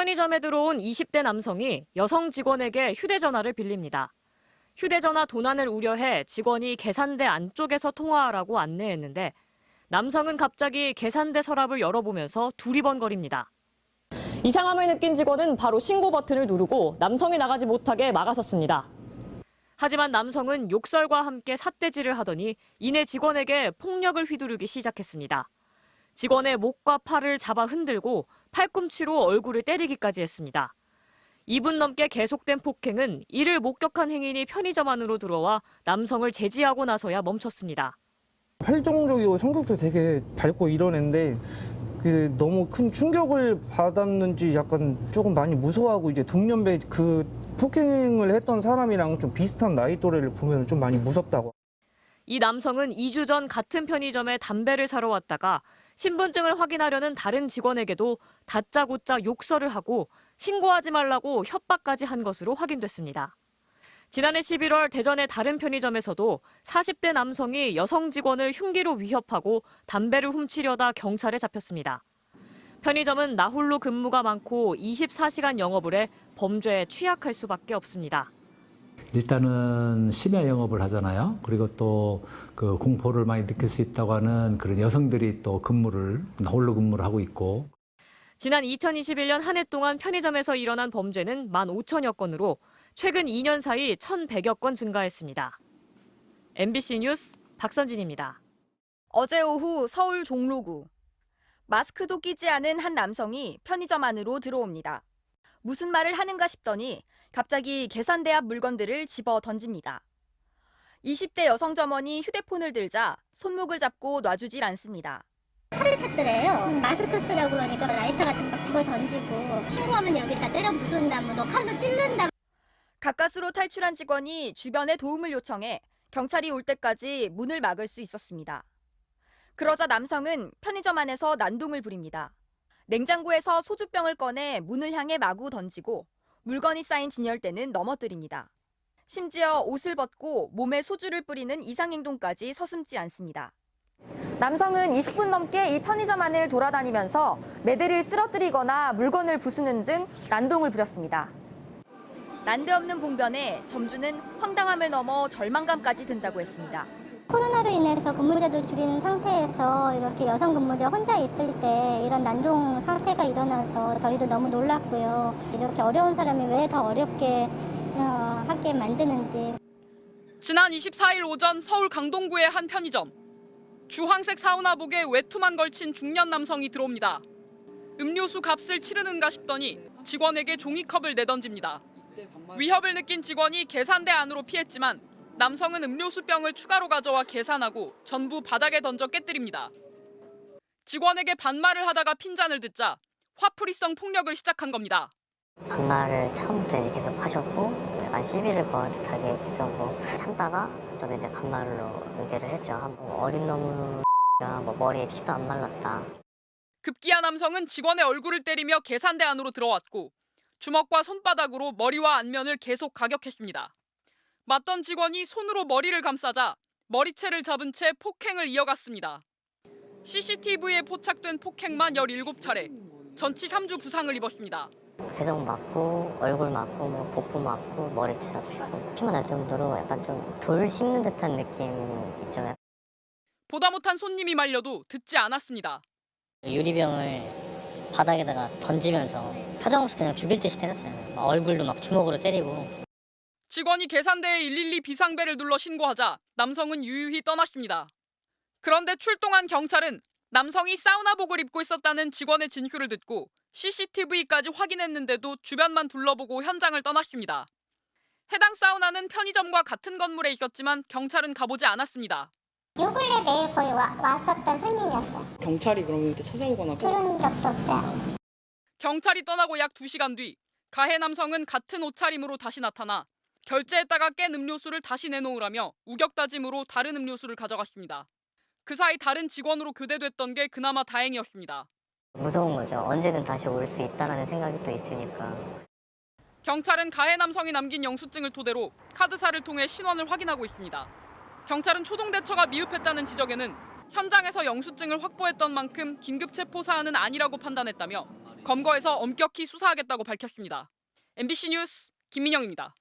편의점에 들어온 20대 남성이 여성 직원에게 휴대전화를 빌립니다. 휴대전화 도난을 우려해 직원이 계산대 안쪽에서 통화하라고 안내했는데 남성은 갑자기 계산대 서랍을 열어보면서 두리번거립니다. 이상함을 느낀 직원은 바로 신고 버튼을 누르고 남성이 나가지 못하게 막아섰습니다. 하지만 남성은 욕설과 함께 삿대질을 하더니 이내 직원에게 폭력을 휘두르기 시작했습니다. 직원의 목과 팔을 잡아 흔들고 팔꿈치로 얼굴을 때리기까지 했습니다. 2분 넘게 계속된 폭행은 이를 목격한 행인이 편의점 안으로 들어와 남성을 제지하고 나서야 멈췄습니다. 활동적이고 성격도 되게 밝고 이런 애인데 너무 큰 충격을 받았는지 약간 조금 많이 무서워하고 이제 동년배 그 폭행을 했던 사람이랑 좀 비슷한 나이 또래를 보면 좀 많이 무섭다고. 이 남성은 2주 전 같은 편의점에 담배를 사러 왔다가 신분증을 확인하려는 다른 직원에게도 다짜고짜 욕설을 하고 신고하지 말라고 협박까지 한 것으로 확인됐습니다. 지난해 11월 대전의 다른 편의점에서도 40대 남성이 여성 직원을 흉기로 위협하고 담배를 훔치려다 경찰에 잡혔습니다. 편의점은 나홀로 근무가 많고 24시간 영업을 해 범죄에 취약할 수밖에 없습니다. 일단은 심야 영업을 하잖아요. 그리고 또 그 공포를 많이 느낄 수 있다고 하는 그런 여성들이 또 홀로 근무를 하고 있고. 지난 2021년 한 해 동안 편의점에서 일어난 범죄는 15,000여 건으로 최근 2년 사이 1,100여 건 증가했습니다. MBC 뉴스 박선진입니다. 어제 오후 서울 종로구. 마스크도 끼지 않은 한 남성이 편의점 안으로 들어옵니다. 무슨 말을 하는가 싶더니 갑자기 계산대 앞 물건들을 집어 던집니다. 20대 여성 점원이 휴대폰을 들자 손목을 잡고 놔주질 않습니다. 칼을 찾더래요. 마스크 쓰라고 그러니까 라이터 같은 거 집어 던지고 신고하면 여기다 때려 부순다, 너 칼로 찔른다. 가까스로 탈출한 직원이 주변에 도움을 요청해 경찰이 올 때까지 문을 막을 수 있었습니다. 그러자 남성은 편의점 안에서 난동을 부립니다. 냉장고에서 소주병을 꺼내 문을 향해 마구 던지고 물건이 쌓인 진열대는 넘어뜨립니다. 심지어 옷을 벗고 몸에 소주를 뿌리는 이상행동까지 서슴지 않습니다. 남성은 20분 넘게 이 편의점 안을 돌아다니면서 매대를 쓰러뜨리거나 물건을 부수는 등 난동을 부렸습니다. 난데없는 봉변에 점주는 황당함을 넘어 절망감까지 든다고 했습니다. 코로나로 인해서 근무자도 줄인 상태에서 이렇게 여성 근무자 혼자 있을 때 이런 난동 사태가 일어나서 저희도 너무 놀랐고요. 이렇게 어려운 사람이 왜 더 어렵게 하게 만드는지. 지난 24일 오전 서울 강동구의 한 편의점. 주황색 사우나복에 외투만 걸친 중년 남성이 들어옵니다. 음료수 값을 치르는가 싶더니 직원에게 종이컵을 내던집니다. 위협을 느낀 직원이 계산대 안으로 피했지만 남성은 음료수병을 추가로 가져와 계산하고 전부 바닥에 던져 깨뜨립니다. 직원에게 반말을 하다가 핀잔을 듣자 화풀이성 폭력을 시작한 겁니다. 반말을 처음부터 이제 계속 하셨고 약간 시비를 거는 듯하게 계속 참다가 저도 이제 반말로 응대를 했죠. 어린 놈이가 머리에 피도 안 말랐다. 급기야 남성은 직원의 얼굴을 때리며 계산대 안으로 들어왔고 주먹과 손바닥으로 머리와 안면을 계속 가격했습니다. 맞던 직원이 손으로 머리를 감싸자 머리채를 잡은 채 폭행을 이어갔습니다. CCTV에 포착된 폭행만 17차례, 전치 3주 부상을 입었습니다. 계속 맞고 얼굴 맞고 복부 맞고 머리채 잡히고 피만 날 정도로 약간 좀 돌 씹는 듯한 느낌 있죠. 보다 못한 손님이 말려도 듣지 않았습니다. 유리병을 바닥에다가 던지면서 사정없이 그냥 죽일 듯이 때렸어요. 얼굴도 막 주먹으로 때리고. 직원이 계산대에 112 비상벨을 눌러 신고하자 남성은 유유히 떠났습니다. 그런데 출동한 경찰은 남성이 사우나복을 입고 있었다는 직원의 진술을 듣고 CCTV까지 확인했는데도 주변만 둘러보고 현장을 떠났습니다. 해당 사우나는 편의점과 같은 건물에 있었지만 경찰은 가보지 않았습니다. 요 근래 매일 거의 왔었던 손님이었어요. 경찰이 그러면 이렇게 찾아오거나 그런 적도 없어요. 경찰이 떠나고 약 2시간 뒤 가해 남성은 같은 옷차림으로 다시 나타나 결제했다가 깬 음료수를 다시 내놓으라며 우격다짐으로 다른 음료수를 가져갔습니다. 그 사이 다른 직원으로 교대됐던 게 그나마 다행이었습니다. 무서운 거죠. 언제든 다시 올 수 있다는 생각이 또 있으니까. 경찰은 가해 남성이 남긴 영수증을 토대로 카드사를 통해 신원을 확인하고 있습니다. 경찰은 초동 대처가 미흡했다는 지적에는 현장에서 영수증을 확보했던 만큼 긴급 체포 사안은 아니라고 판단했다며 검거해서 엄격히 수사하겠다고 밝혔습니다. MBC 뉴스 김민영입니다.